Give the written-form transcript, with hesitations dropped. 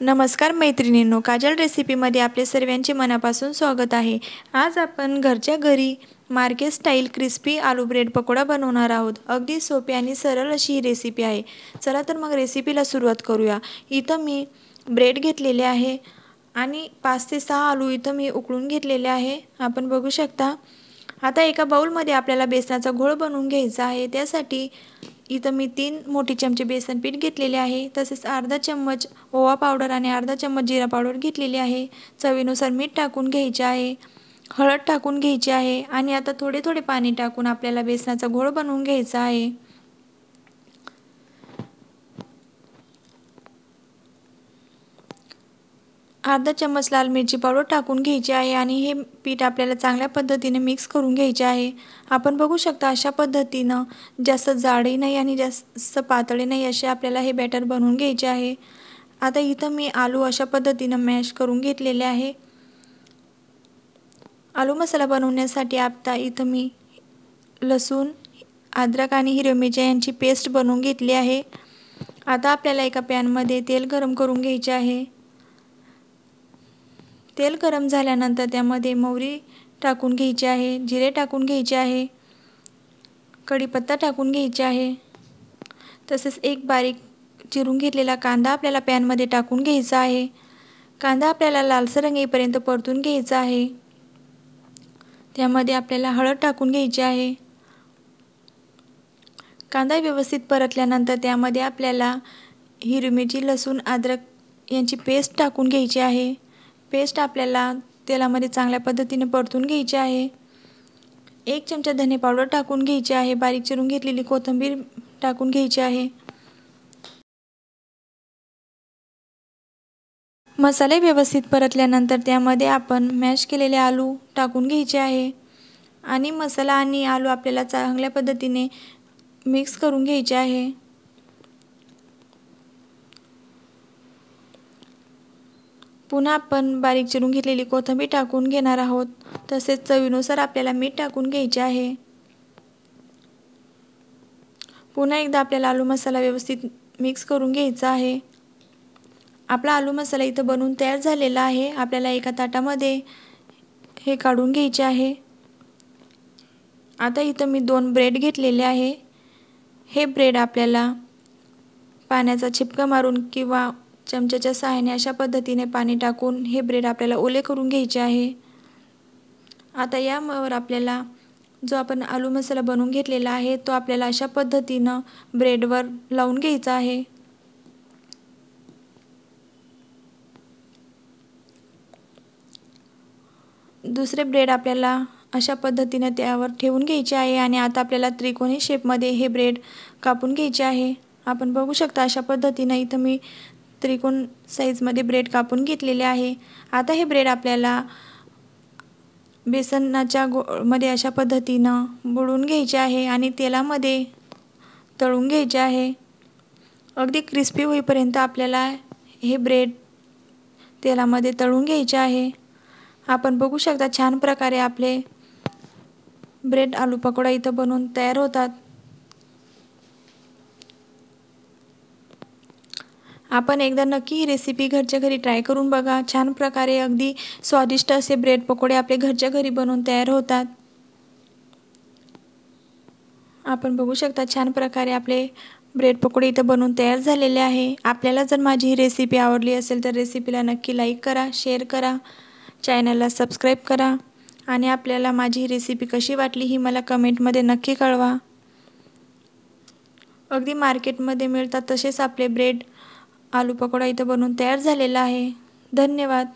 नमस्कार मैत्रिणींनो, काजल रेसिपीमध्ये आपले सर्वांचे मनापासून स्वागत आहे। आज आपण घरच्या घरी मार्केट स्टाईल क्रिस्पी आलू ब्रेड पकोडा बनवणार आहोत। अगदी सोपी आणि सरळ अशी ही रेसिपी आहे। चला तर मग रेसिपीला सुरुवात करूया। इथं मी ब्रेड घेतलेले आहे आणि 5 ते 6 आलू इथं मी उकळून घेतलेले आहे, आपण बघू शकता। आता एका बाउलमध्ये आपल्याला बेसनाचा घोळ बनवून घ्यायचा आहे। त्यासाठी इथं मी 3 मोठे चमचे बेसन पीठ घेतलेले आहे, तसेच अर्धा चम्मच ओवा पावडर आणि अर्धा चम्मच जिरा पावडर घेतलेली आहे। चवीनुसार मीठ टाकून घ्यायचे आहे, हळद टाकून घ्यायची आहे आणि आता थोडे थोडे पाणी टाकून आपल्याला बेसनाचा घोळ बनवून घ्यायचा आहे। अर्धा चम्मच लाल मिरची पावडर टाकून घ्यायची आहे आणि हे पीठ आपल्याला चांगल्या पद्धतीने मिक्स करून घ्यायचे आहे। आपण बघू शकता अशा पद्धतीनं जास्त जाडही नाही आणि जास्त पातळही नाही असे आपल्याला हे बॅटर बनवून घ्यायचे आहे। आता इथं मी आलू अशा पद्धतीनं मॅश करून घेतलेले आहे। आलू मसाला बनवण्यासाठी आता इथं मी लसूण, अद्रक आणि हिरवी मिरची यांची पेस्ट बनवून घेतली आहे। आता आपल्याला एका पॅनमध्ये तेल गरम करून घ्यायचे आहे। तेल गरम झाल्यानंतर त्यामध्ये मोहरी टाकून घ्यायची आहे, जिरे टाकून घ्यायचे आहे, कढीपत्ता टाकून घ्यायचा आहे, तसेच एक बारीक चिरून घेतलेला कांदा आपल्याला पॅनमध्ये टाकून घ्यायचा आहे। कांदा आपल्याला लालसर रंग येईपर्यंत परतून घ्यायचा आहे। त्यामध्ये आपल्याला हळद टाकून घ्यायची आहे। कांदा व्यवस्थित परतल्यानंतर त्यामध्ये आपल्याला हिरवी मिरची, लसूण, अद्रक यांची पेस्ट टाकून घ्यायची आहे। पेस्ट आपल्याला तेलामध्ये चांगल्या पद्धतीने परतून घ्यायची आहे। 1 चमचा धने पावडर टाकून घ्यायची आहे, बारीक चिरून घेतलेली कोथिंबीर टाकून घ्यायची आहे। मसाले व्यवस्थित परतल्यानंतर त्यामध्ये आपण मॅश केलेले आलू टाकून घ्यायचे आहे आणि मसाला आणि आलू आपल्याला चांगल्या पद्धतीने मिक्स करून घ्यायचे आहे। पुन्हा आपण बारीक चिरून घेतलेली कोथिंबीर टाकून घेणार आहोत, तसेच चवीनुसार आपल्याला मीठ टाकून घ्यायचे आहे। पुन्हा एकदा आपल्याला आलू मसाला व्यवस्थित मिक्स करून घ्यायचा आहे। आपला आलू मसाला इथं बनवून तयार झालेला आहे। आपल्याला एका ताटामध्ये हे काढून घ्यायचे आहे। आता इथं मी 2 ब्रेड घेतलेले आहे। हे ब्रेड आपल्याला पाण्याचा चिपका मारून किंवा चमच्याच्या सहाय्याने अशा पद्धतीने पाणी टाकून हे ब्रेड आपल्याला ओले करून घ्यायचे आहे। आता यावर आपल्याला जो आपण आलू मसाला बनवून घेतलेला आहे तो आपल्याला अशा पद्धतीनं ब्रेडवर लावून घ्यायचा आहे। दुसरे ब्रेड आपल्याला अशा पद्धतीने त्यावर ठेवून घ्यायचे आहे आणि आता आपल्याला त्रिकोणी शेपमध्ये हे ब्रेड कापून घ्यायचे आहे। आपण बघू शकता अशा पद्धतीने इथं मी त्रिकोण साईजमध्ये ब्रेड कापून घेतलेले आहे। आता हे ब्रेड आपल्याला बेसनाच्या मध्ये अशा पद्धतीनं बुडवून घ्यायचे आहे आणि तेलामध्ये तळून घ्यायचे आहे। अगदी क्रिस्पी होईपर्यंत आपल्याला हे ब्रेड तेलामध्ये तळून घ्यायचे आहे। आपण बघू शकता छान प्रकारे आपले ब्रेड आलू पकोडा इथं बनवून तयार होतात। आपण एकदा नक्की ही रेसिपी घरच्या घरी ट्राय करून बघा। छान प्रकारे अगदी स्वादिष्ट असे ब्रेड पकोडे आपले घरच्या घरी बनवून तयार होतात। आपण बघू शकता छान प्रकारे आपले ब्रेड पकोडे इथं बनवून तयार झालेले आहे। आपल्याला जर माझी ही रेसिपी आवडली असेल तर रेसिपीला नक्की लाईक करा, शेअर करा, चॅनलला सबस्क्राईब करा आणि आपल्याला माझी ही रेसिपी कशी वाटली ही मला कमेंटमध्ये नक्की कळवा। अगदी मार्केटमध्ये मिळतात तसेच आपले ब्रेड आलू पकोडा इथं बनवून तयार झालेला आहे। धन्यवाद।